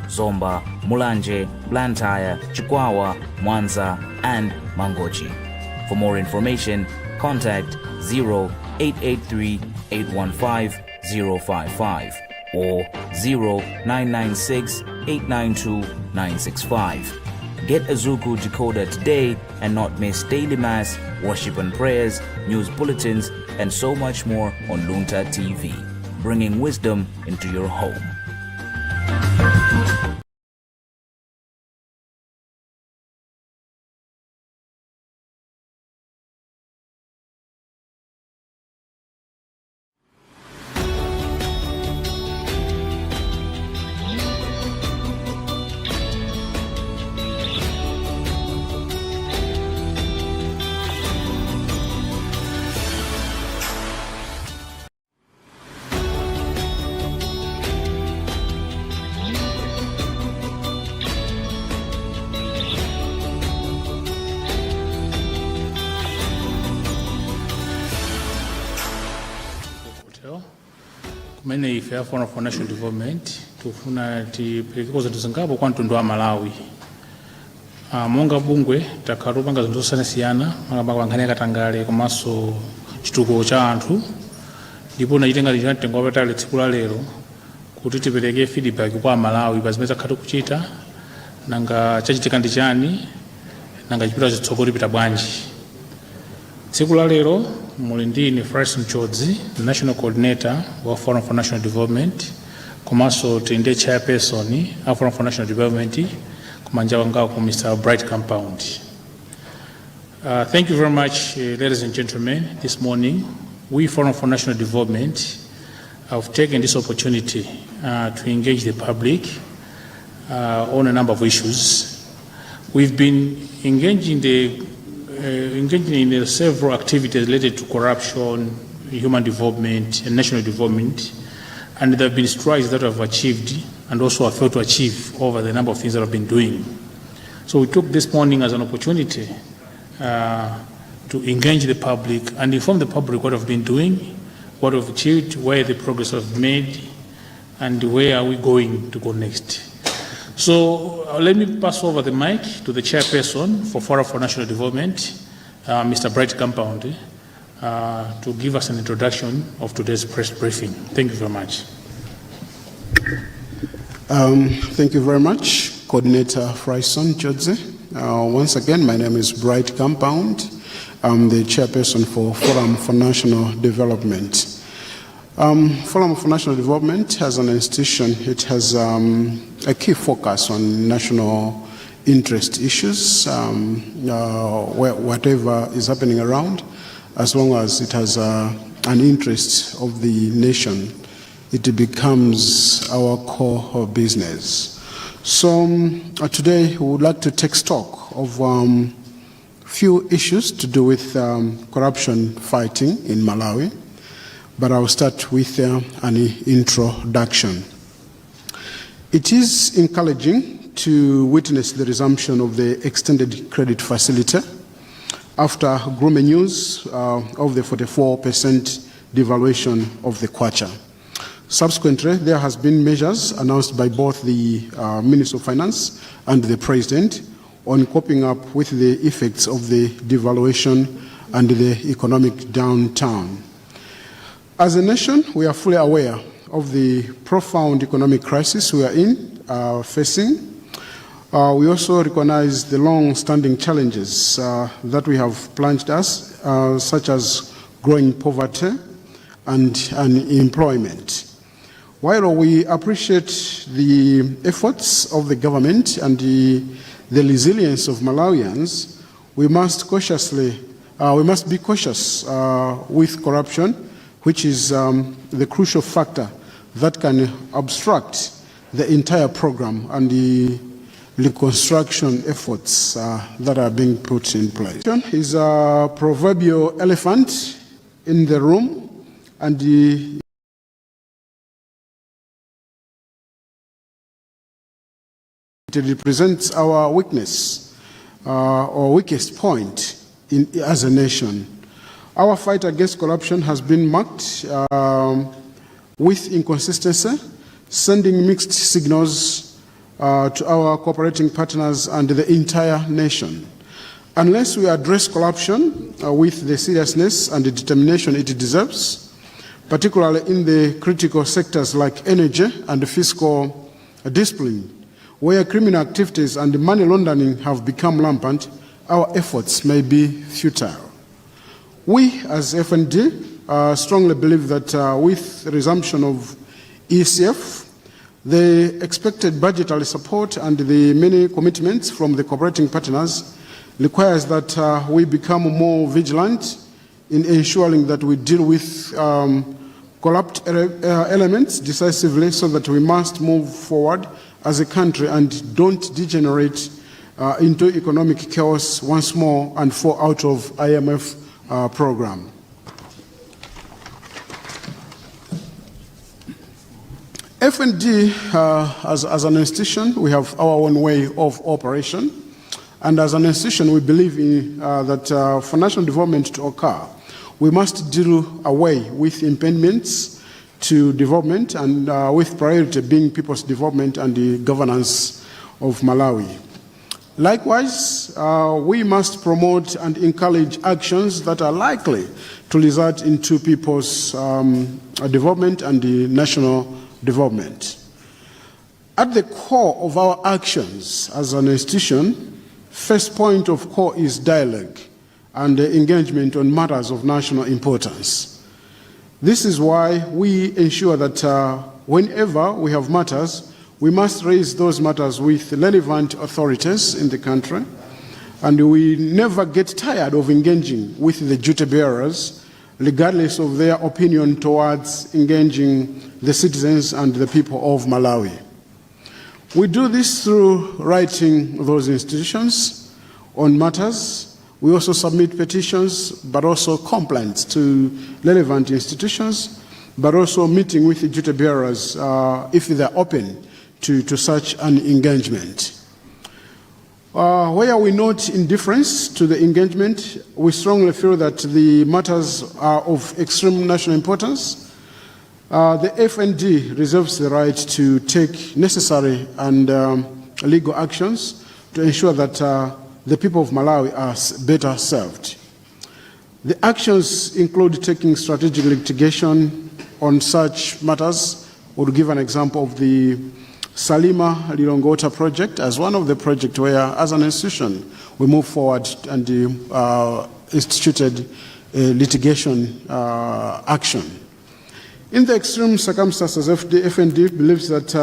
Zomba, Mulanje, Blantyre, Chikwawa, Mwanza, and Mangochi. For more information, contact 0883-815-055 or 0996-892-965. Get a Zuku decoder today and not miss daily mass, worship and prayers, news bulletins, and so much more on Luntha TV, bringing wisdom into your home. Kumene ife Forum for National Development tufuna tipeleke zinthu zingapo kwa mtundu wa Malawi. Monga bungwe takhalupanga zinthu zosiyanasiyana makamba nkhani yakatangale komanso chitukuko cha anthu, ndipo nachitenga mtengo wapatali tsiku la lero kuti tipereke feedback kwa Malawi pa zimene takhati kuchita, nanga chachitika ndi chani, nanga chipita chitsogolo pita bwanji. Tsiku la lero muli ndine Fryson Chodzi, National Coordinator wa Forum for National Development, komanso tinde chairperson wa Forum for National Development, kumanja wanga ku Mr. Bright Compound. Thank you very much, ladies and gentlemen. This morning, we Forum for National Development have taken this opportunity to engage the public on a number of issues. We've been engaging in several activities related to corruption, human development, and national development, and there have been strides that have achieved and also have failed to achieve over the number of things that have been doing. So we took this morning as an opportunity to engage the public and inform the public what we've been doing, what we've achieved, where the progress we've made, and where are we going to go next. So let me pass over the mic to the chairperson for Forum for National Development, Mr. Bright Compound, to give us an introduction of today's press briefing. Thank you very much. Thank you very much, Coordinator Fryson Chodzi. Once again, my name is Bright Compound. I'm the chairperson for Forum for National Development. Forum for National Development as an institution, it has a key focus on national interest issues, whatever is happening around, as long as it has an interest of the nation, it becomes our core business. So today we would like to take stock of few issues to do with corruption fighting in Malawi. But I'll start with an introduction. It is encouraging to witness the resumption of the extended credit facility after gloomy news of the 44% devaluation of the kwacha. Subsequently, there has been measures announced by both the Minister of Finance and the President on coping up with the effects of the devaluation and the economic downturn. As a nation, we are fully aware of the profound economic crisis we are facing. We also recognize the long-standing challenges that we have plunged us, such as growing poverty and unemployment. While we appreciate the efforts of the government and the resilience of Malawians, we must be cautious with corruption, which is the crucial factor that can obstruct the entire program and the reconstruction efforts that are being put in place. Is a proverbial elephant in the room, and it represents our weakness or weakest point as a nation. Our fight against corruption has been marked with inconsistency, sending mixed signals to our cooperating partners and the entire nation. Unless we address corruption with the seriousness and the determination it deserves, particularly in the critical sectors like energy and fiscal discipline, where criminal activities and money laundering have become rampant, our efforts may be futile. We, as FND, strongly believe that with the resumption of ECF, the expected budgetary support and the many commitments from the cooperating partners requires that we become more vigilant in ensuring that we deal with corrupt elements decisively, so that we must move forward as a country and don't degenerate into economic chaos once more and fall out of IMF program. FND, as an institution, we have our own way of operation. And as an institution, we believe in, that for national development to occur, we must deal away with impediments to development, and with priority being people's development and the governance of Malawi. Likewise, we must promote and encourage actions that are likely to result into people's development and the national development. At the core of our actions as an institution, first point of call is dialogue and engagement on matters of national importance. This is why we ensure that whenever we have matters, we must raise those matters with relevant authorities in the country, and we never get tired of engaging with the duty bearers, regardless of their opinion towards engaging the citizens and the people of Malawi. We do this through writing those institutions on matters. We also submit petitions, but also complaints to relevant institutions, but also meeting with the duty bearers if they're open to such an engagement. Where we note indifference to the engagement, we strongly feel that the matters are of extreme national importance. The FND reserves the right to take necessary and legal actions to ensure that the people of Malawi are better served. The actions include taking strategic litigation on such matters. We'll give an example of the Salima Lilongota project as one of the projects where, as an institution, we move forward and instituted a litigation action. In the extreme circumstances, the FND believes that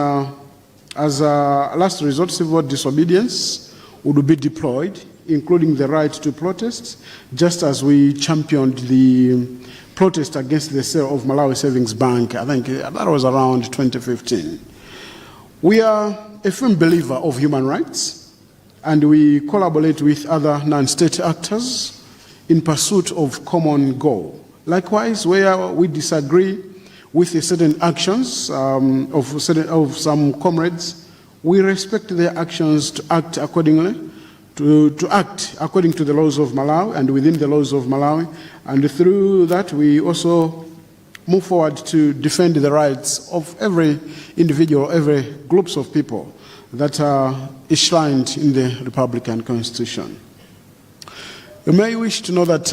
as a last resort, civil disobedience would be deployed, including the right to protest, just as we championed the protest against the sale of Malawi Savings Bank. I think that was around 2015. We are a firm believer of human rights, and we collaborate with other non-state actors in pursuit of common goal. Likewise, where we disagree with certain actions of some comrades, we respect their actions to act accordingly, to act according to the laws of Malawi and within the laws of Malawi, and through that we also move forward to defend the rights of every individual, every groups of people that are enshrined in the Republican Constitution. You may wish to know that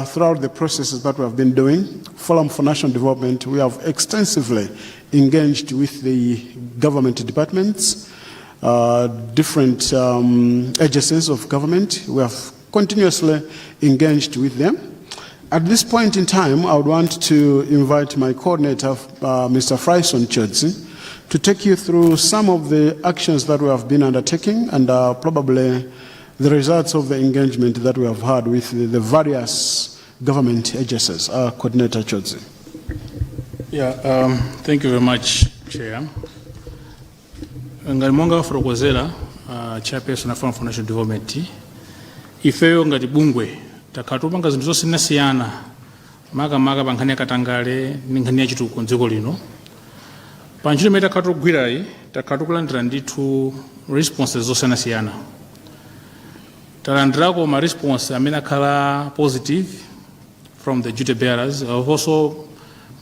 throughout the processes that we have been doing, Forum for National Development, we have extensively engaged with the government departments, different agencies of government. We have continuously engaged with them. At this point in time, I would want to invite my coordinator, Mr. Fryson Chodzi, to take you through some of the actions that we have been undertaking and probably the results of the engagement that we have had with the various government agencies. Coordinator Chodzi. Yeah, thank you very much, Chair. Ngalimonga wafurokozela chairperson na Forum for National Development. Ifeyo ngati bungwe takatupanga zinthu zosiyanasiyana makamaka pa nkhani ya katangale ndi nkhani ya chitukuko m'dziko lino. Pa ntchito imene takatugwirayi takatukulandira ndithu responses zosiyanasiyana. Talandirako ma response amene akhala positive from the duty bearers. I've also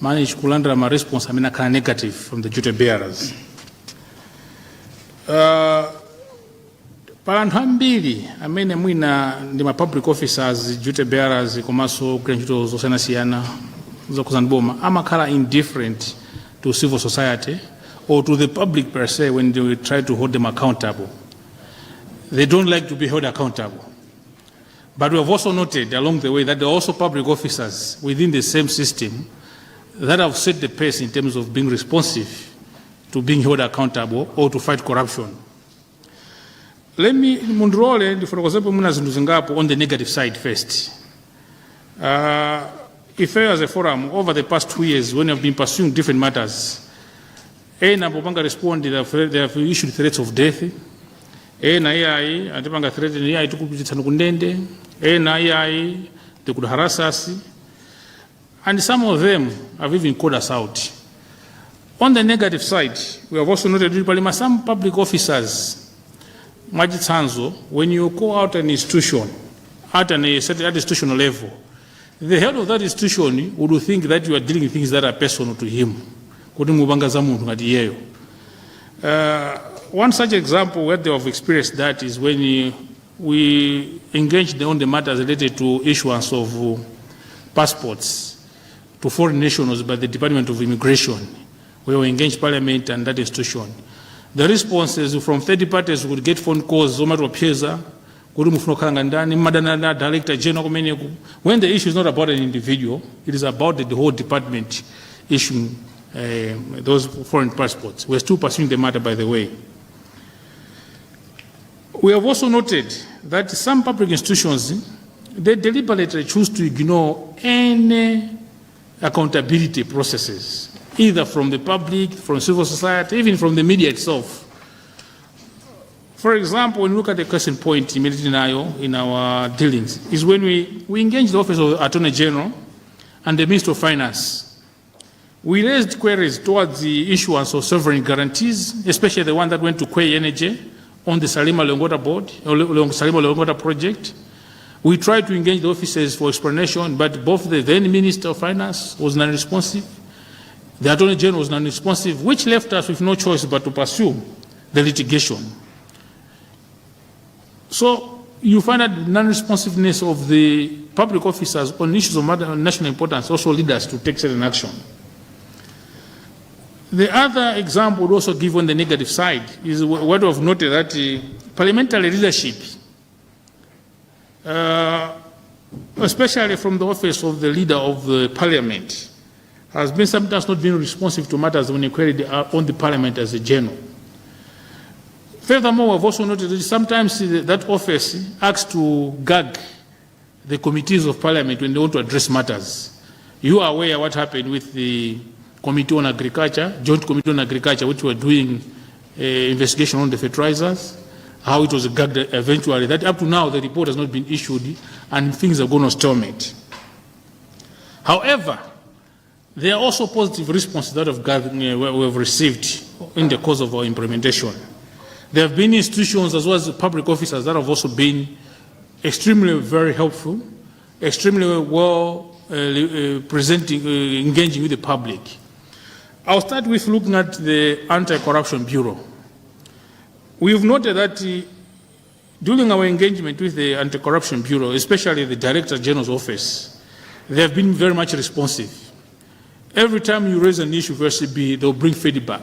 managed kulandira ma response amene akhala negative from the duty bearers. Pala anthu ambiri amene mwina ndi ma public officers, duty bearers, komanso kugwira ntchito zosiyanasiyana zokhuza boma amakhala indifferent to civil society or to the public per se when they try to hold them accountable. They don't like to be held accountable. But we have also noted along the way that there are also public officers within the same system that have set the pace in terms of being responsive to being held accountable or to fight corruption. Let me mundrole ndifotokozepo muna zinthu zingapo on the negative side first. If as a forum over the past 2 years when we have been pursuing different matters, napopanga respond they have issued threats of death. AI atipanga threat ni AI tikupititsana kundende. AI they could harass us, and some of them have even called us out. On the negative side, we have also noted that some public officers, when you go out an institution, at a certain institutional level, the head of that institution would think that you are dealing with things that are personal to him. One such example where they have experienced that is when we engaged on the matters related to issuance of passports to foreign nationals by the Department of Immigration, where we engaged Parliament and that institution. The responses from third parties would get phone calls, director general, when the issue is not about an individual, it is about the whole department issuing those foreign passports. We're still pursuing the matter, by the way. We have also noted that some public institutions, they deliberately choose to ignore any accountability processes, either from the public, from civil society, even from the media itself. For example, when we look at the question point immediately now in our dealings, is when we engage the Office of the Attorney General and the Minister of Finance. We raised queries towards the issuance of sovereign guarantees, especially the one that went to Kwei Energy on the Salima Longota board, Salima Longota project. We tried to engage the officers for explanation, but both the then Minister of Finance was non-responsive, the Attorney General was non-responsive, which left us with no choice but to pursue the litigation. So you find that the non-responsiveness of the public officers on issues of national importance also lead us to take certain action. The other example would also give on the negative side is what we have noted that parliamentary leadership, especially from the office of the leader of the parliament, has been sometimes not being responsive to matters when inquired on the parliament as a general. Furthermore, we've also noted that sometimes that office acts to gag the committees of parliament when they want to address matters. You are aware what happened with the Committee on Agriculture, Joint Committee on Agriculture, which were doing investigation on the fertilizers, how it was gagged eventually, that up to now the report has not been issued and things are going to stalemate. However, there are also positive responses that we have received in the course of our implementation. There have been institutions as well as public officers that have also been extremely very helpful, extremely well engaging with the public. I'll start with looking at the Anti-Corruption Bureau. We've noted that during our engagement with the Anti-Corruption Bureau, especially the Director General's office, they have been very much responsive. Every time you raise an issue for SCB, they'll bring feedback.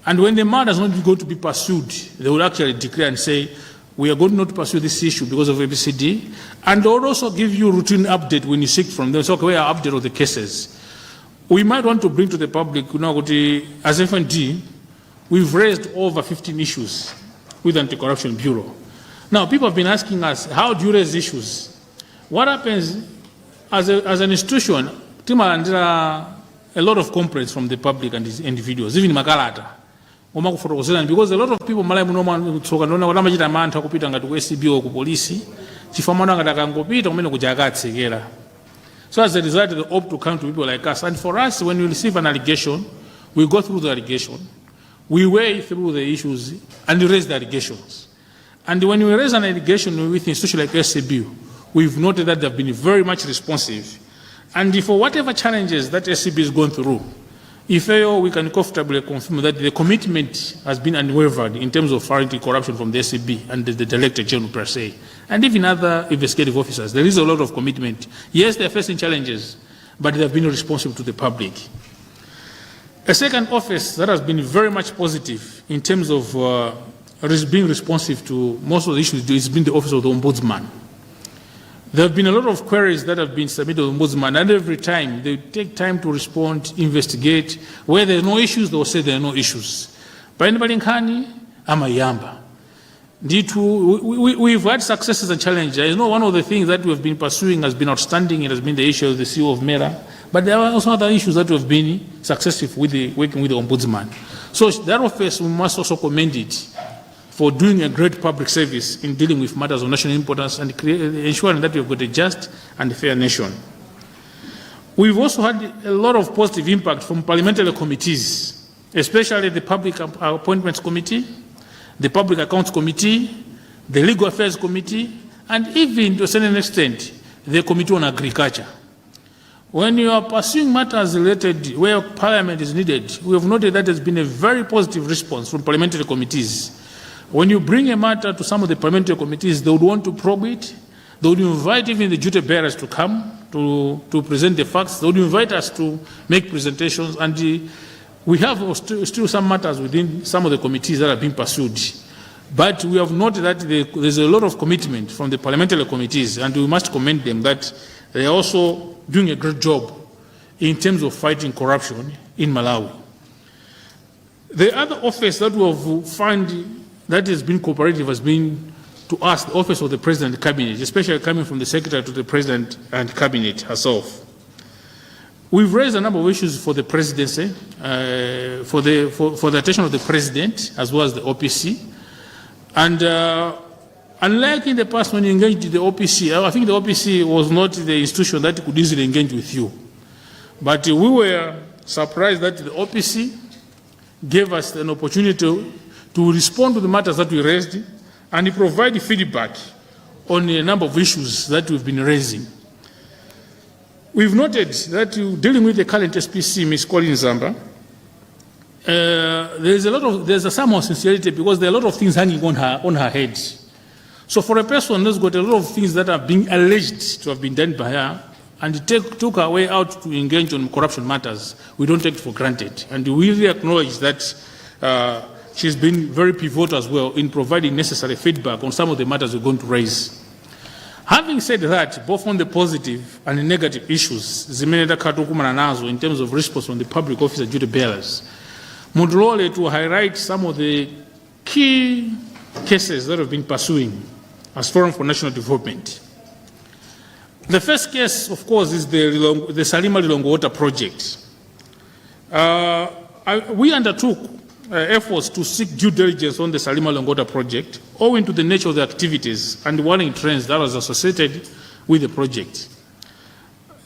And when the matter is not going to be pursued, they will actually declare and say, we are going not to pursue this issue because of ABCD. And they'll also give you routine update when you seek from them. So, okay, we are update of the cases. We might want to bring to the public, as FND, we've raised over 15 issues with the Anti-Corruption Bureau. Now, people have been asking us, how do you raise issues? What happens as an institution, a lot of complaints from the public and these individuals, even Makalata. Because a lot of people so as a result, they opt to come to people like us. And for us, when we receive an allegation, we go through the allegation, we weigh through the issues, and we raise the allegations. And when we raise an allegation with an institution like SCB, we've noted that they've been very much responsive. And for whatever challenges that SCB is going through, If we can comfortably confirm that the commitment has been unwavered in terms of fighting corruption from the SCB and the Director General per se, and even other investigative officers. There is a lot of commitment. Yes, they are facing challenges, but they have been responsive to the public. A second office that has been very much positive in terms of being responsive to most of the issues has been the Office of the Ombudsman. There have been a lot of queries that have been submitted to the Ombudsman, and every time they take time to respond, investigate. Where there are no issues, they will say there are no issues. But anybody in Kani, amayamba. We've had successes and challenges. I know one of the things that we have been pursuing has been outstanding. It has been the issue of the CEO of Mera. But there are also other issues that we have been successful with working with the Ombudsman. So that office, we must also commend it for doing a great public service in dealing with matters of national importance and ensuring that we've got a just and fair nation. We've also had a lot of positive impact from parliamentary committees, especially the Public Appointments Committee, the Public Accounts Committee, the Legal Affairs Committee, and even to a certain extent, the Committee on Agriculture. When you are pursuing matters related where Parliament is needed, we have noted that there's been a very positive response from parliamentary committees. When you bring a matter to some of the parliamentary committees, they would want to probe it. They would invite even the duty bearers to come to present the facts. They would invite us to make presentations. And we have still some matters within some of the committees that are being pursued. But we have noted that there's a lot of commitment from the parliamentary committees, and we must commend them that they are also doing a great job in terms of fighting corruption in Malawi. The other office that we have found that has been cooperative has been to us, the Office of the President and Cabinet, especially coming from the Secretary to the President and Cabinet herself. We've raised a number of issues for the presidency, for the attention of the President, as well as the OPC. And unlike in the past when you engaged the OPC, I think the OPC was not the institution that could easily engage with you. But we were surprised that the OPC gave us an opportunity to respond to the matters that we raised and provide feedback on a number of issues that we've been raising. We've noted that dealing with the current SPC, Ms. Colin Zamba, there's a some sincerity because there are a lot of things hanging on her head. So for a person who's got a lot of things that are being alleged to have been done by her and took her way out to engage on corruption matters, we don't take it for granted. And we really acknowledge that she's been very pivotal as well in providing necessary feedback on some of the matters we're going to raise. Having said that, both on the positive and the negative issues, in terms of response from the public officer duty bearers, Mundulole to highlight some of the key cases that have been pursuing as Forum for National Development. The first case, of course, is the Salima Lilongo Water Project. We undertook efforts to seek due diligence on the Salima Lilongo Water Project, owing to the nature of the activities and warning trends that was associated with the project.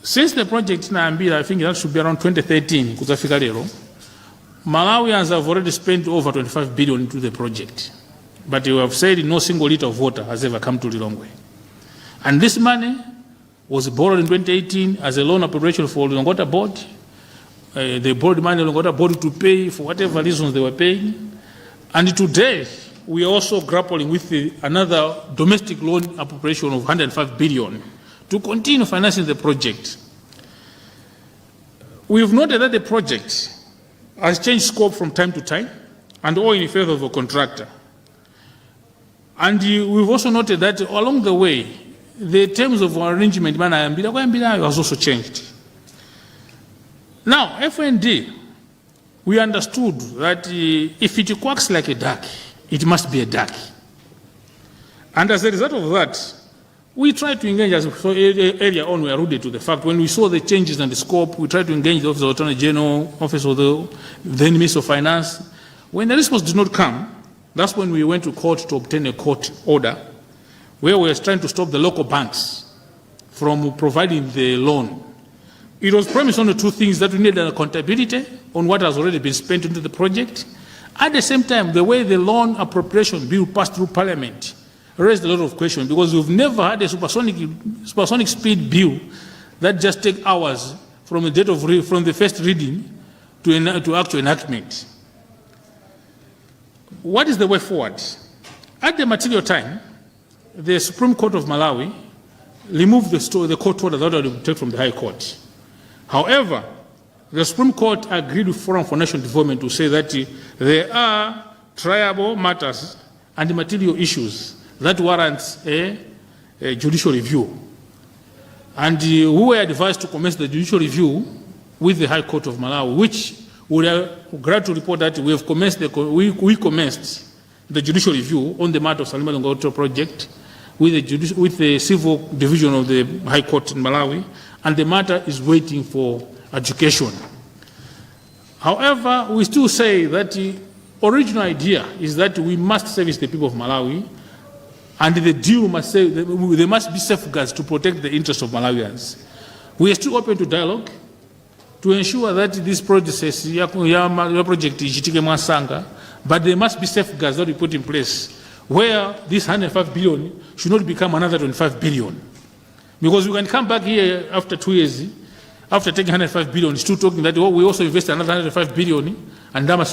Since the project, I think that should be around 2013, Malawians have already spent over 25 billion into the project. But you have said no single liter of water has ever come to Lilongwe. And this money was borrowed in 2018 as a loan appropriation for Lilongwe Water Board. They borrowed money Lilongwe Water Board to pay for whatever reasons they were paying. And today, we are also grappling with another domestic loan appropriation of 105 billion to continue financing the project. We have noted that the project has changed scope from time to time and all in favor of a contractor. And we've also noted that along the way, the terms of arrangement has also changed. Now, FND, we understood that if it quacks like a duck, it must be a duck. And as a result of that, we tried to engage, as earlier on we alluded to the fact, when we saw the changes in the scope, we tried to engage the Office of the Attorney General, Office of the then Minister of Finance. When the response did not come, that's when we went to court to obtain a court order where we were trying to stop the local banks from providing the loan. It was premised on the two things, that we needed accountability on what has already been spent into the project. At the same time, the way the loan appropriation bill passed through Parliament raised a lot of questions, because we've never had a supersonic speed bill that just takes hours from the date of from the first reading to actual enactment. What is the way forward? At the material time, the Supreme Court of Malawi removed the court order that had been taken from the High Court. However, the Supreme Court agreed with Forum for National Development to say that there are triable matters and material issues that warrant a judicial review. And we were advised to commence the judicial review with the High Court of Malawi, which we are glad to report that we commenced the judicial review on the matter of Salima Longoto project with the civil division of the High Court in Malawi, and the matter is waiting for adjudication. However, we still say that the original idea is that we must service the people of Malawi, and the deal must say there must be safeguards to protect the interests of Malawians. We are still open to dialogue to ensure that this process, your project is Sanga, but there must be safeguards that we put in place where this 105 billion should not become another 25 billion. Because we can come back here after 2 years, after taking 105 billion, still talking that we also invest another 105 billion, and we're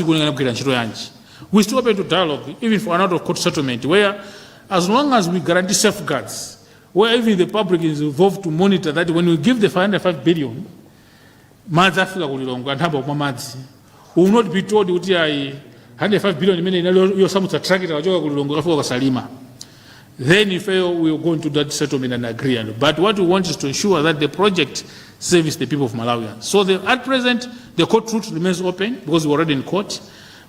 still open to dialogue, even for another court settlement, where as long as we guarantee safeguards, where even the public is involved to monitor that when we give the 105 billion, we will not be told that 105 billion then if we will go into that settlement and agree. But what we want is to ensure that the project serves the people of Malawi. So at present, the court route remains open because we're already in court,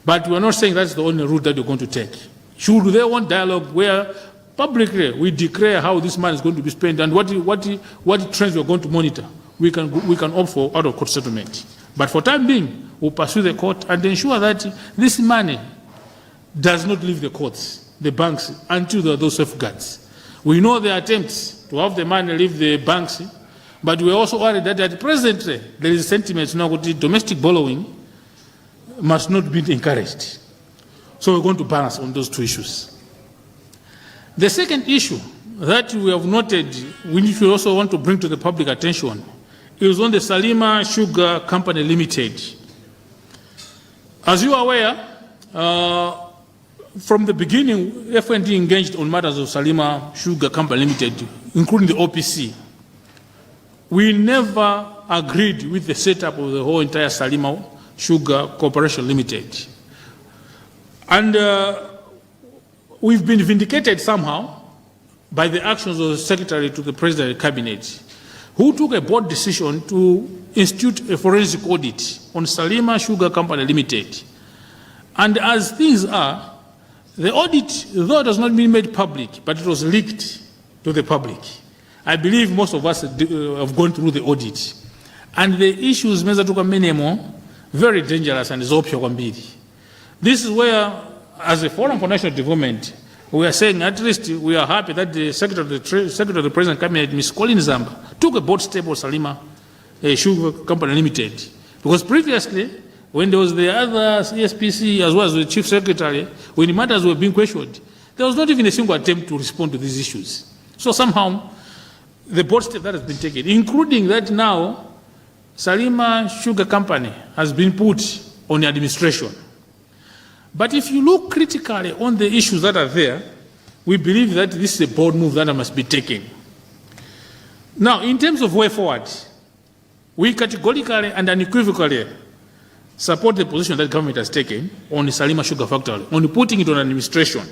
but we are not saying that's the only route that we're going to take. Should they want dialogue where publicly we declare how this money is going to be spent and what trends we're going to monitor, we can opt for out of court settlement. But for time being, we'll pursue the court and ensure that this money does not leave the courts, the banks, until there are those safeguards. We know the attempts to have the money leave the banks, but we're also worried that at present there is a sentiment now that domestic borrowing must not be encouraged. So we're going to balance on those two issues. The second issue that we have noted, which we also want to bring to the public attention, is on the Salima Sugar Company Limited. As you are aware, from the beginning, FND engaged on matters of Salima Sugar Company Limited, including the OPC. We never agreed with the setup of the whole entire Salima Sugar Corporation Limited. And we've been vindicated somehow by the actions of the Secretary to the President of the Cabinet, who took a bold decision to institute a forensic audit on Salima Sugar Company Limited. And as things are, the audit, though it has not been made public, but it was leaked to the public. I believe most of us have gone through the audit. And the issues very dangerous and is. This is where, as a Forum for National Development, we are saying at least we are happy that the Secretary of the President Cabinet, Ms. Colin Zamba, took a bold step on Salima Sugar Company Limited. Because previously, when there was the other ESPC as well as the Chief Secretary, when the matters were being questioned, there was not even a single attempt to respond to these issues. So somehow, the bold step that has been taken, including that now, Salima Sugar Company has been put on administration. But if you look critically on the issues that are there, we believe that this is a bold move that must be taken. Now, in terms of way forward, we categorically and unequivocally support the position that government has taken on the Salima Sugar Factory, on putting it on administration.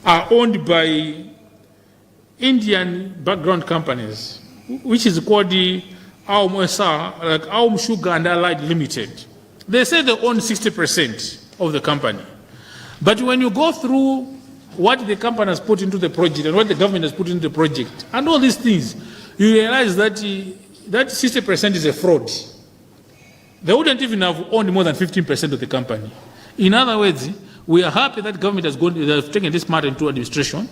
Are owned by Indian background companies, which is called the Aum Sugar and Allied Limited. They say they own 60% of the company. But when you go through what the company has put into the project and what the government has put into the project, and all these things, you realize that that 60% is a fraud. They wouldn't even have owned more than 15% of the company. In other words, We are happy that government has taken this matter into administration.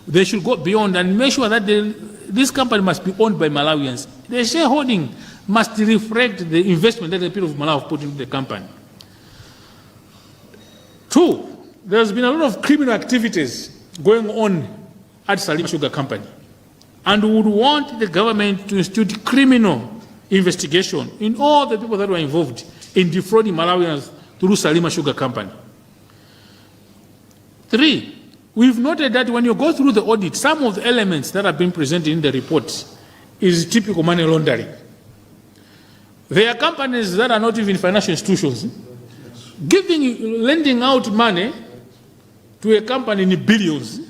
They should go beyond and make sure that this company must be owned by Malawians. The shareholding must reflect the investment that the people of Malawi have put into the company. Two, there's been a lot of criminal activities going on at Salima Sugar Company. And we would want the government to institute criminal investigation in all the people that were involved in defrauding Malawians through Salima Sugar Company. Three, we've noted that when you go through the audit, some of the elements that have been presented in the report is typical money laundering. There are companies that are not even financial institutions, lending out money to a company in billions,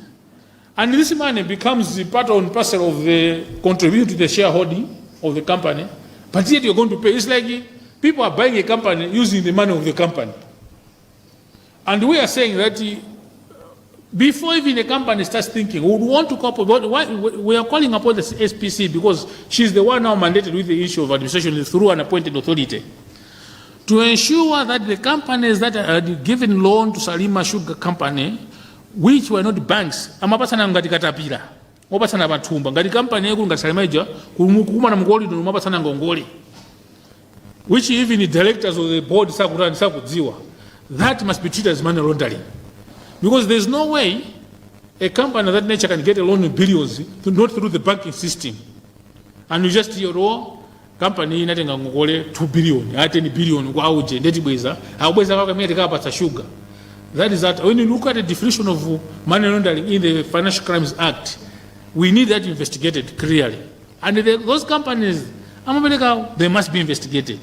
and this money becomes part and parcel of the contribution to the shareholding of the company, but yet you're going to pay. It's like people are buying a company using the money of the company. And we are saying that before even a company starts thinking, we would want to we are calling upon the SPC because she's the one now mandated with the issue of administration through an appointed authority to ensure that the companies that are given loan to Salima Sugar Company, which were not banks, amapasana ngati katapira, opasana batumba, ngati company yeku ngati Salima ija, kumana mngoli ndo mapasana ngongoli, which even the directors of the board sakudziwa, that must be treated as money laundering. Because there's no way a company of that nature can get a loan in billions, not through the banking system. And you just hear, oh, company inatenga ngongole 2 billion, 10 billion, kwa uje, ndeti bweza, aweza kaka miyati kapa sugar. That is that, when you look at the definition of money laundering in the Financial Crimes Act, we need that investigated clearly. And those companies, they must be investigated.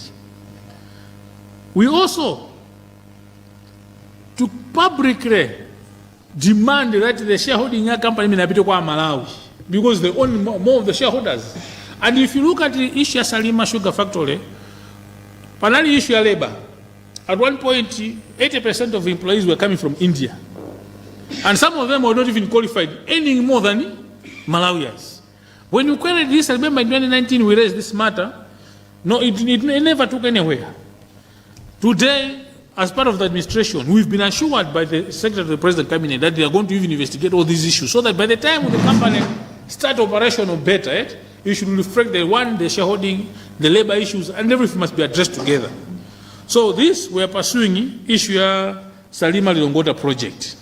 We also, to publicly demand that the shareholding company inapite kwa Malawi, because they own more of the shareholders. And if you look at the issue of Salima Sugar Factory, panali issue of labor, at one point 80% of employees were coming from India, and some of them were not even qualified any more than Malawians. When you queried this, I remember in 2019 we raised this matter. No, it never took anywhere. Today, as part of the administration, we've been assured by the Secretary of the President Cabinet that they are going to even investigate all these issues, so that by the time the company start operation or better, it should reflect the shareholding, the labor issues, and everything must be addressed together. So this, we are pursuing issue Salima Lilongota project.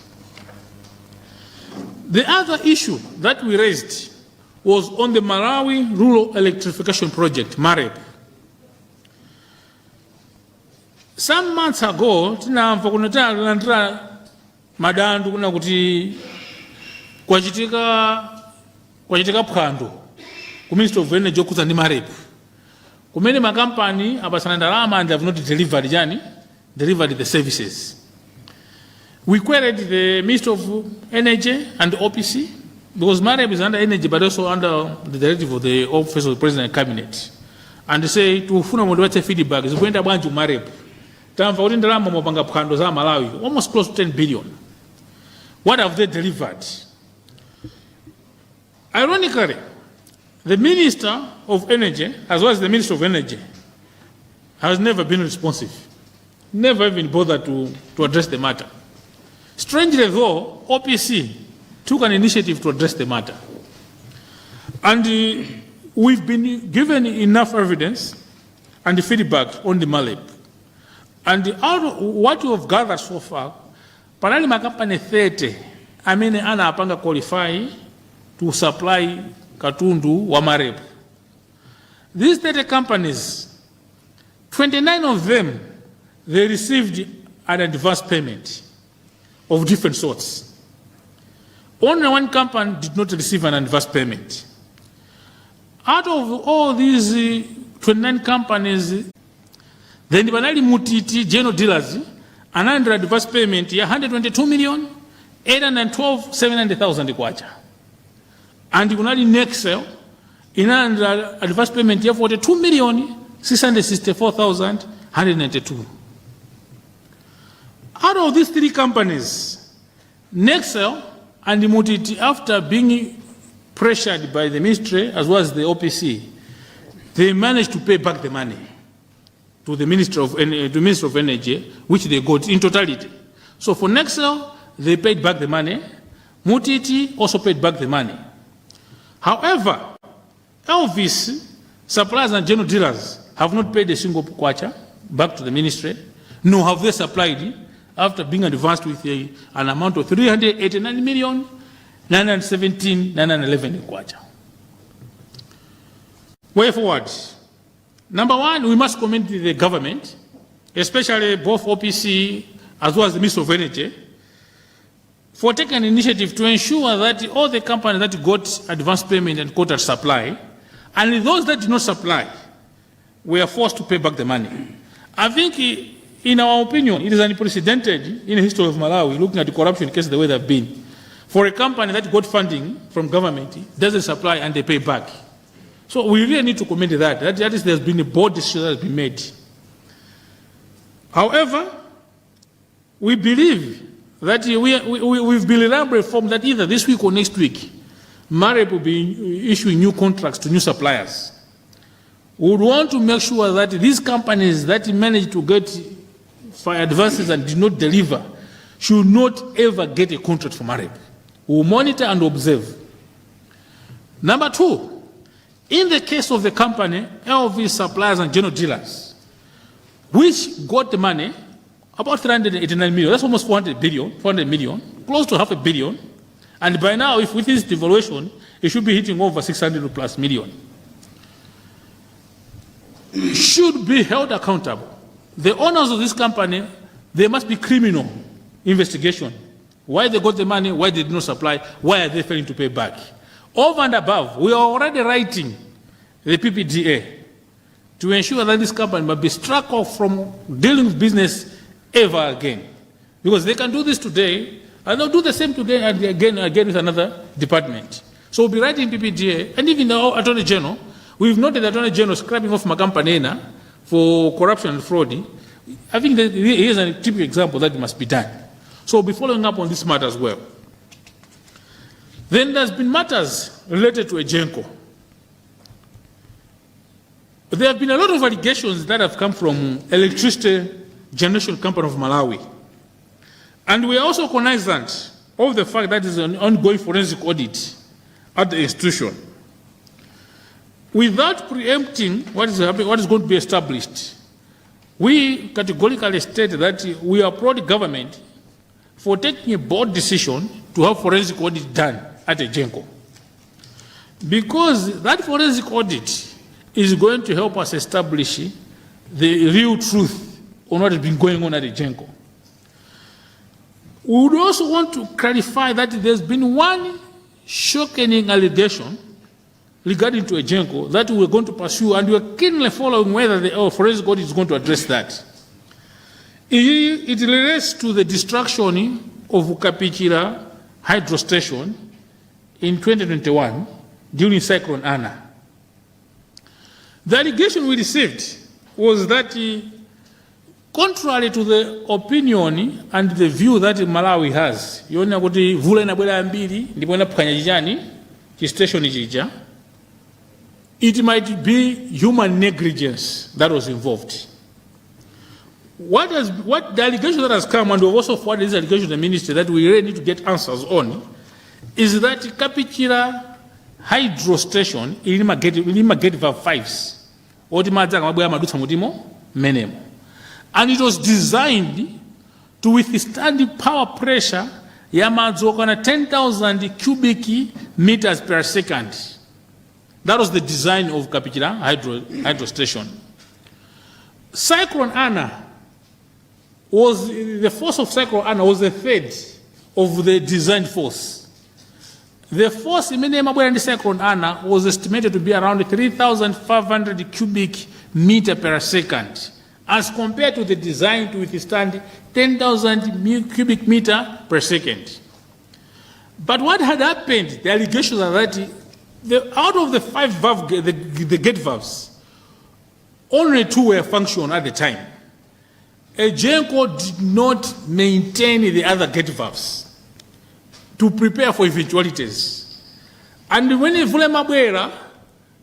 The other issue that we raised was on the Malawi Rural Electrification Project, MAREP. Some months ago, tinamva kunotalandira madandu kuna kuti kwachitika phwando ku Ministry of Energy okuza ndi MAREP. Kumene makampani apasana ndalama and have not delivered the services. We queried the Ministry of Energy and the OPC, because MAREP is under energy but also under the directive of the Office of the President Cabinet. And they say, tufuna mwendawache feedback, zikuenda bwanju MAREP. Tamva kuti ndalama mopanga phwando za Malawi, almost close to 10 billion. What have they delivered? Ironically, the Minister of Energy, as well as the Minister of Energy, has never been responsive, never even bothered to address the matter. Strangely though, OPC took an initiative to address the matter. And we've been given enough evidence and feedback on the MAREP. And out of what we have gathered so far, panali makampani 30, ana apanga qualify to supply katundu wa MAREP. These 30 companies, 29 of them, they received an advance payment of different sorts. Only one company did not receive an advance payment. Out of all these 29 companies, then the Banali Mutiti general dealers, an under advance payment, 122 million, 812,700,000 kwacha. And the Banali Nexel, in under advance payment, 42 million, 664,192. Out of these three companies, Nexel and the Mutiti, after being pressured by the ministry as well as the OPC, they managed to pay back the money to the Minister of Energy, which they got in totality. So for Nexel, they paid back the money. Mutiti also paid back the money. However, Elvis suppliers and general dealers have not paid a single kwacha back to the ministry, nor have they supplied after being advanced with an amount of 389,917,911 kwacha. Way forward. Number one, we must commend the government, especially both OPC as well as the Minister of Energy, for taking an initiative to ensure that all the companies that got advance payment and quota supply, and those that did not supply, were forced to pay back the money. I think, in our opinion, it is unprecedented in the history of Malawi, looking at the corruption cases the way they've been, for a company that got funding from government, doesn't supply and they pay back. So we really need to commend that. That is, there's been a bold decision that has been made. However, we believe that we've been informed that either this week or next week, MAREP will be issuing new contracts to new suppliers. We would want to make sure that these companies that managed to get for advances and did not deliver should not ever get a contract from MAREP. We will monitor and observe. Number two, in the case of the company, LV suppliers and general dealers, which got the money, about 389 million, that's almost 400 million, close to $500 million. And by now, if with this devaluation, it should be hitting over 600 plus million. Should be held accountable. The owners of this company, there must be criminal investigation. Why they got the money, why they did not supply, why are they failing to pay back? Over and above, we are already writing the PPDA to ensure that this company must be struck off from dealing with business ever again. Because they can do this today, and they'll do the same today and again with another department. So we'll be writing PPDA, and even the Attorney General, we've noted the Attorney General scrapping off Makampanena for corruption and fraud. I think that here's a typical example that must be done. So we'll be following up on this matter as well. Then there's been matters related to Ejenko. There have been a lot of allegations that have come from Electricity Generation Company of Malawi. And we are also cognizant of the fact that there is an ongoing forensic audit at the institution. Without preempting what is going to be established, we categorically state that we applaud the government for taking a bold decision to have forensic audit done at Ejenko. Because that forensic audit is going to help us establish the real truth on what has been going on at Ejenko. We would also want to clarify that there's been one shocking allegation regarding to Ejenko that we're going to pursue, and we're keenly following whether the forensic audit is going to address that. It relates to the destruction of Kapikira hydro station in 2021 during Cyclone Anna. The allegation we received was that, contrary to the opinion and the view that Malawi has, yona kuti vula inabwera mbili ndipo inaphwanya chijani chi station chija, it might be human negligence that was involved. What the allegation that has come, and we've also forwarded this allegation to the ministry that we really need to get answers on, is that Kapikira hydro station ilima gate valve 5s oti madzi akamabwera madutsa mutimo menemo, and it was designed to withstand power pressure ya madzi okwana 10,000 cubic meters per second. That was the design of Kapikira hydro station. Cyclone Anna was the force of Cyclone Anna was a third of the designed force. The force in the Cyclone Anna was estimated to be around 3,500 cubic meter per second, as compared to the design to withstand 10,000 cubic meter per second. But what had happened, the allegations are that out of the 5 valve, the gate valves, only 2 were functional at the time. Ejenko did not maintain the other gate valves to prepare for eventualities. And when Vulema Bwera,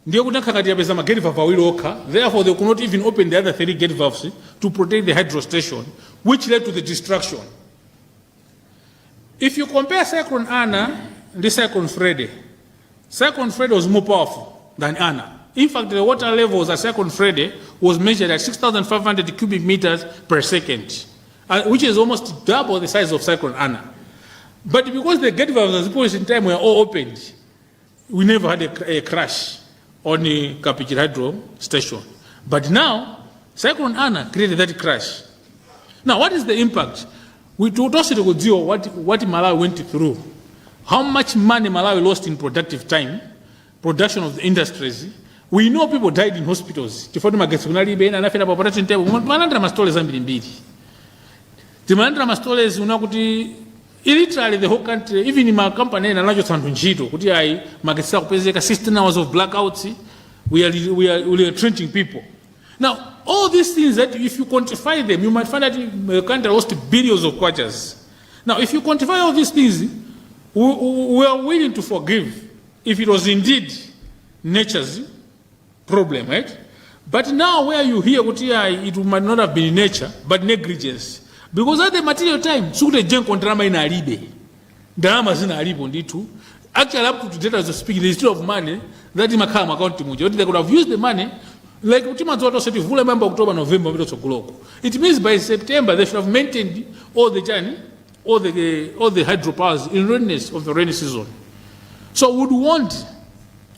therefore they could not even open the other 3 gate valves to protect the hydro station, which led to the destruction If you compare Cyclone Anna and Cyclone Freddy was more powerful than Anna. In fact, the water levels at Cyclone Freddy was measured at 6,500 cubic meters per second, which is almost double the size of Cyclone Anna. But because the gate valves at this point in time were all opened, we never had a crash on the Kapiti Hydro station. But now, Cyclone Anna created that crash. Now, what is the impact? We also deal what Malawi went through. How much money Malawi lost in productive time, production of the industries. We know people died in hospitals. Timanandra stories literally the whole country, even in my company, and I just want to kuti I magesa kupezeka 16 hours of blackouts. We are trenching people. Now, all these things that if you quantify them, you might find that the country lost billions of kwachas. Now, if you quantify all these things, we are willing to forgive if it was indeed nature's problem, right? But now where you hear it might not have been nature, but negligence. Because at the material time, sukute jenko drama ina alibe. Drama zina alibo nditu. Actually, up to today as I speak, instead of money, that is my account muja. They could have used the money, like Utimazoto said, if you remember October, November, it means by September they should have maintained all the journey, all the hydropowers in readiness of the rainy season. So we would want,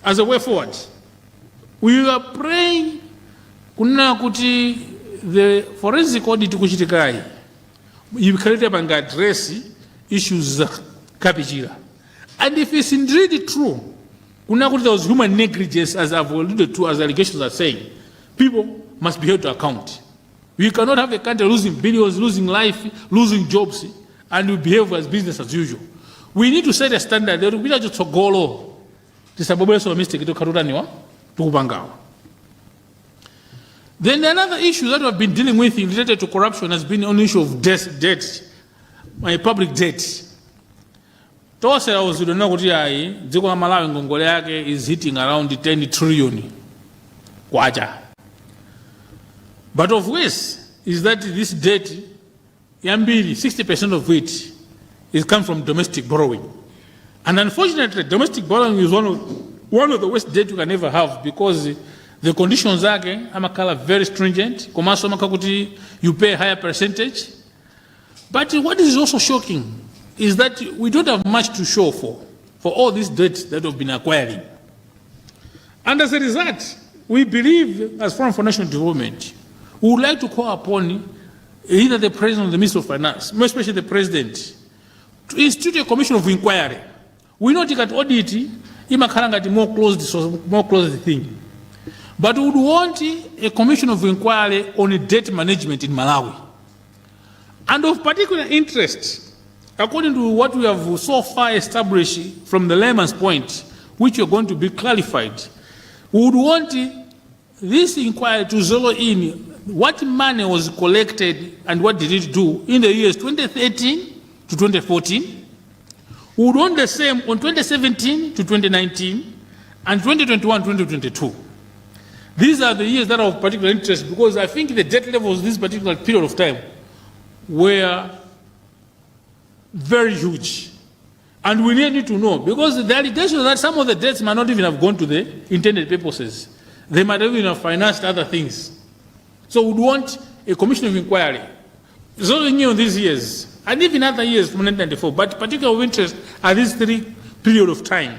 as a way forward, we are praying kuna kuti the forensic audit kuchitikai ikaleta banga address issues za Kapiti. And if it's indeed true, kuna kuti there was human negligence, as I've alluded to, as allegations are saying, people must be held to account. We cannot have a country losing billions, losing life, losing jobs, and we behave as business as usual. We need to set a standard that we just golo. Tisabobeleso mistake to karutaniwa to kubangawa. Then another issue that we've been dealing with related to corruption has been on the issue of debt, public debt. Tose uzidona kuti ai dziko la Malawi ngongole yake is hitting around 10 trillion kwacha. But of which is that this debt yambili 60% of it is come from domestic borrowing. And unfortunately, domestic borrowing is one of the worst debt you can ever have, because the conditions are very stringent. You pay a higher percentage. But what is also shocking is that we don't have much to show for all these debts that we've been acquiring. And as a result, we believe, as Forum for National Development, we would like to call upon either the President or the Minister of Finance, more especially the President, to institute a commission of inquiry. We know that audit is more closed thing. But we would want a commission of inquiry on debt management in Malawi. And of particular interest, according to what we have so far established from the layman's point, which are going to be clarified, we would want this inquiry to zero in what money was collected and what did it do in the years 2013 to 2014. We would want the same on 2017 to 2019 and 2021-2022. These are the years that are of particular interest, because I think the debt levels this particular period of time were very huge. And we need to know, because the allegation is that some of the debts might not even have gone to the intended purposes. They might even have financed other things. So we want a commission of inquiry. It's only new these years, and even other years from 1994, but particular of interest are these 3 periods of time.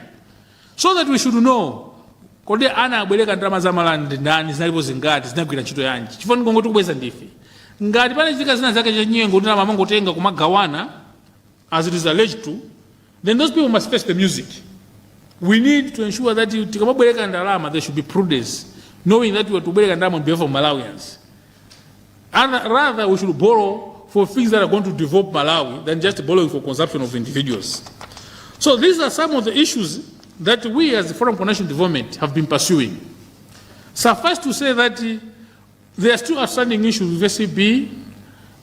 So that we should know, kodi ana abwereka ndalama za malandi ndani zinalipo zingati zinagwira ntchito yanji. Chifukwa ngongoti kubweza ndife. Ngati pale zika zina zake chenyengo kuti amamangotenga kumagawana, as it is alleged to, then those people must face the music. We need to ensure that tikamabwereka ndalama, there should be prudence, knowing that we are to bwereka ndalama on behalf of Malawians. And rather, we should borrow for things that are going to develop Malawi than just borrowing for consumption of individuals. So these are some of the issues that we as the Forum for National Development have been pursuing. Suffice to say that there are still outstanding issues with SCB,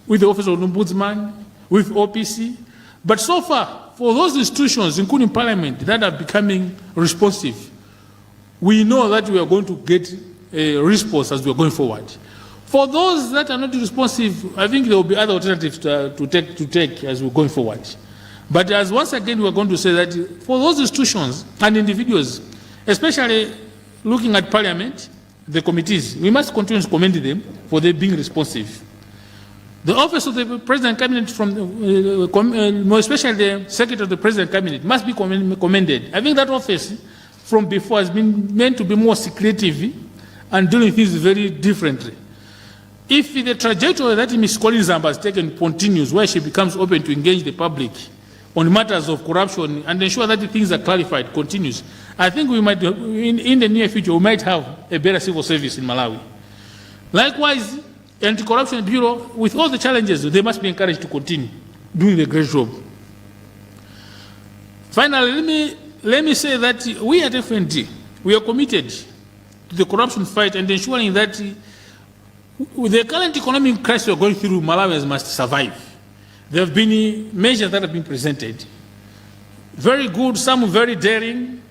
with the Office of Ombudsman, with OPC, but so far, for those institutions, including Parliament, that are becoming responsive, we know that we are going to get a response as we are going forward. For those that are not responsive, I think there will be other alternatives to take as we're going forward. But as once again, we're going to say that for those institutions and individuals, especially looking at Parliament, the committees, we must continue to commend them for their being responsive. The office of the President Cabinet, more especially the Secretary of the President Cabinet, must be commended. I think that office from before has been meant to be more secretive and doing things very differently. If the trajectory that Ms. Collins has taken continues, where she becomes open to engage the public on matters of corruption and ensure that the things are clarified, continues, I think we might, in the near future, we might have a better civil service in Malawi. Likewise, Anti-Corruption Bureau, with all the challenges, they must be encouraged to continue doing the great job. Finally, let me say that we at FND, we are committed to the corruption fight and ensuring that with the current economic crisis we are going through, Malawians must survive. There have been measures that have been presented. Very good, some very daring.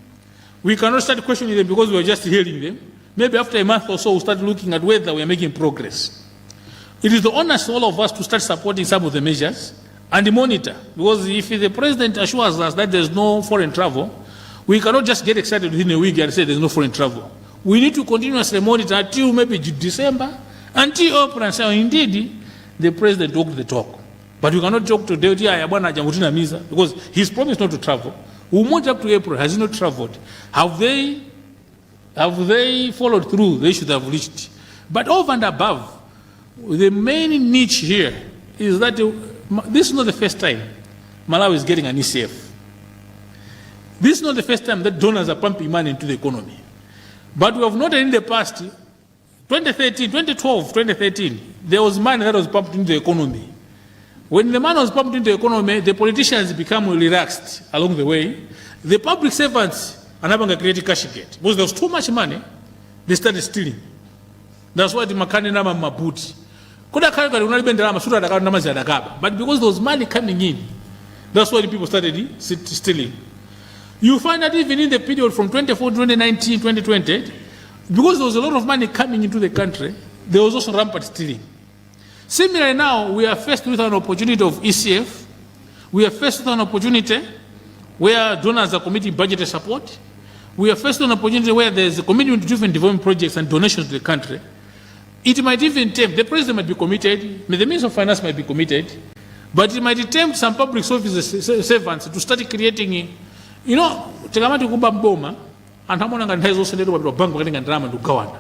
We cannot start questioning them because we are just hearing them. Maybe after a month or so, we'll start looking at whether we are making progress. It is the onus of all of us to start supporting some of the measures and monitor. Because if the president assures us that there's no foreign travel, we cannot just get excited within a week and say there's no foreign travel. We need to continuously monitor until maybe December, until April, and say, indeed, the president walked the talk. But we cannot talk to Misa because he's promised not to travel. We want up to April, has he not traveled? Have they followed through? They should have reached. But over and above, the main niche here is that this is not the first time Malawi is getting an ECF. This is not the first time that donors are pumping money into the economy. But we have noted in the past, 2012, 2013, there was money that was pumped into the economy. When the money was pumped into the economy, the politicians become relaxed along the way. The public servants are not going to create a cash gate. Because there was too much money, they started stealing. That's why the Makani Nama Mabuti. But because there was money coming in, that's why the people started stealing. You find that even in the period from 2014, 2019, 2020, because there was a lot of money coming into the country, there was also rampant stealing. Similarly now, we are faced with an opportunity of ECF. We are faced with an opportunity where donors are committing budgetary support. We are faced with an opportunity where there is a commitment to different development projects and donations to the country. It might even tempt, the president might be committed, the Minister of Finance might be committed, but it might tempt some public service servants to start creating, tekamati kuba mboma, and hamona nga nthawi zonse ndero babira bank bakatenga ndalama ndikugawana.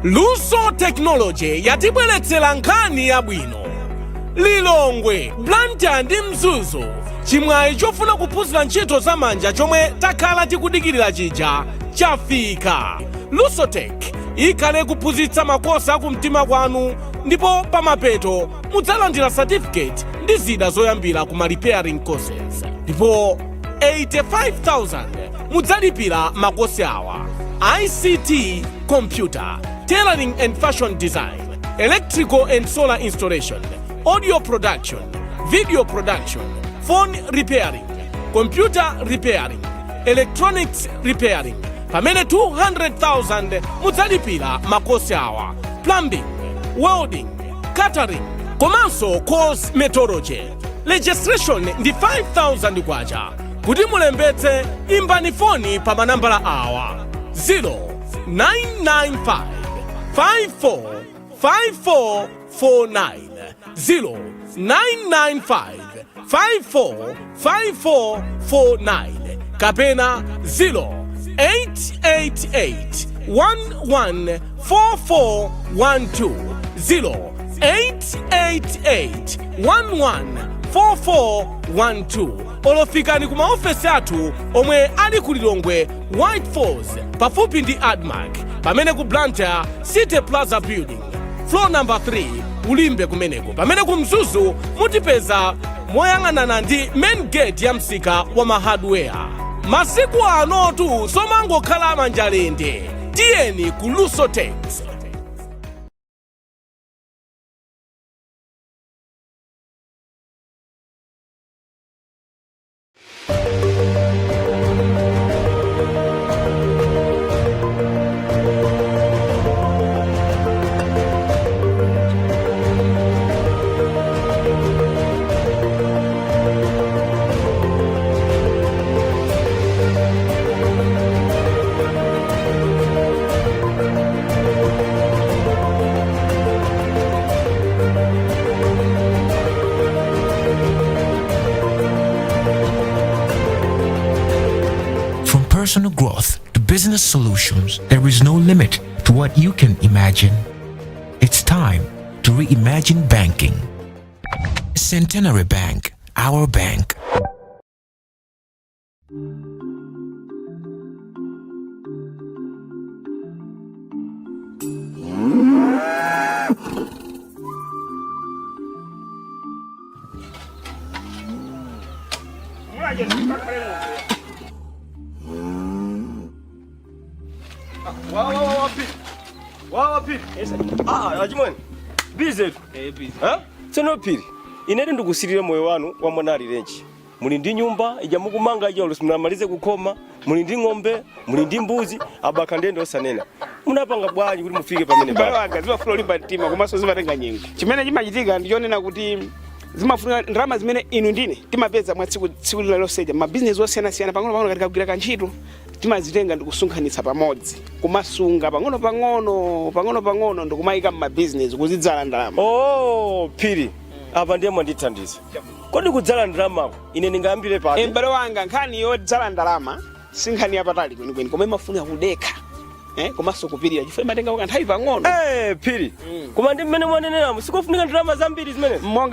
Luso Technology yatibweretsera nkhani yabwino. Lilongwe, Luntha ndi Mzuzu, chimwayi chofuna kuphunzira ntchito zamanja chomwe takhala tikudikirira chija chafika. Lusotech ikhale kuphunzitsa makosi akumtima kwanu ndipo pamapeto mudzalandira certificate ndi zida zoyambira kuma repairing courses. Ndipo 85,000 mudzalipira makosi awa: ICT, computer, tailoring and fashion design, electrical and solar installation, audio production, video production, phone repairing, computer repairing, electronics repairing. Pamene 200,000 mudzalipira makosi awa: plumbing, welding, catering, komanso course methodology. Registration ndi 5,000 kwacha. Kuti mulembetse, imbani foni pa manambala awa: 0995 54 5449, 0995 54 5449, kapena 0888 114412, 0888 114412. Olofikani kuma ofesi athu omwe ali ku Lilongwe White Falls pafupi ndi Admark, pamene ku Luntha City Plaza Building floor number 3 ulimbe kumeneko. Pamene ku Mzuzu mutipeza moyang'anana ndi main gate ya msika wa mahardware. Masiku anotu somangokhala manjalende. Tiyeni ku Lusotech. personal growth to business solutions, there is no limit to what you can imagine. It's time to reimagine banking. Centenary Bank, our bank. Ajimani bize tsono piri ineri ndikusirira moyo wanu wa mwanali renji. Muli ndi nyumba ija mukumanga ija malize kukoma, muli ndi ng'ombe, muli ndi mbuzi, abaka ndende osanena. Munapanga bwanji kuti mufike pamene balo wanga zimafuna limba mtima komanso zimatenga nyengo. Chimene chimachitika ndionena kuti zimafuna ndalama zimene inu ndine timapeza mwa tsiku lilonse ma business osiyana pang'ono katika kugwira kantchito timazitenga ndikusonkhanitsa pamodzi kumasunga pang'ono ndikumayika ma business kuzidzala ndalama. Oh piri apa ndiye mwandithandiza. Kodi kudzala ndalama ine ndingayambire pati? Balo wanga nkhani yodzala ndalama sinkhani yapatali kwenikweni koma imafuna kudekha. Komanso kupirira chifukwa imatenga kanthawi pang'ono. Piri koma ndi mmene mwanenera musikufunika ndalama zambiri zimene.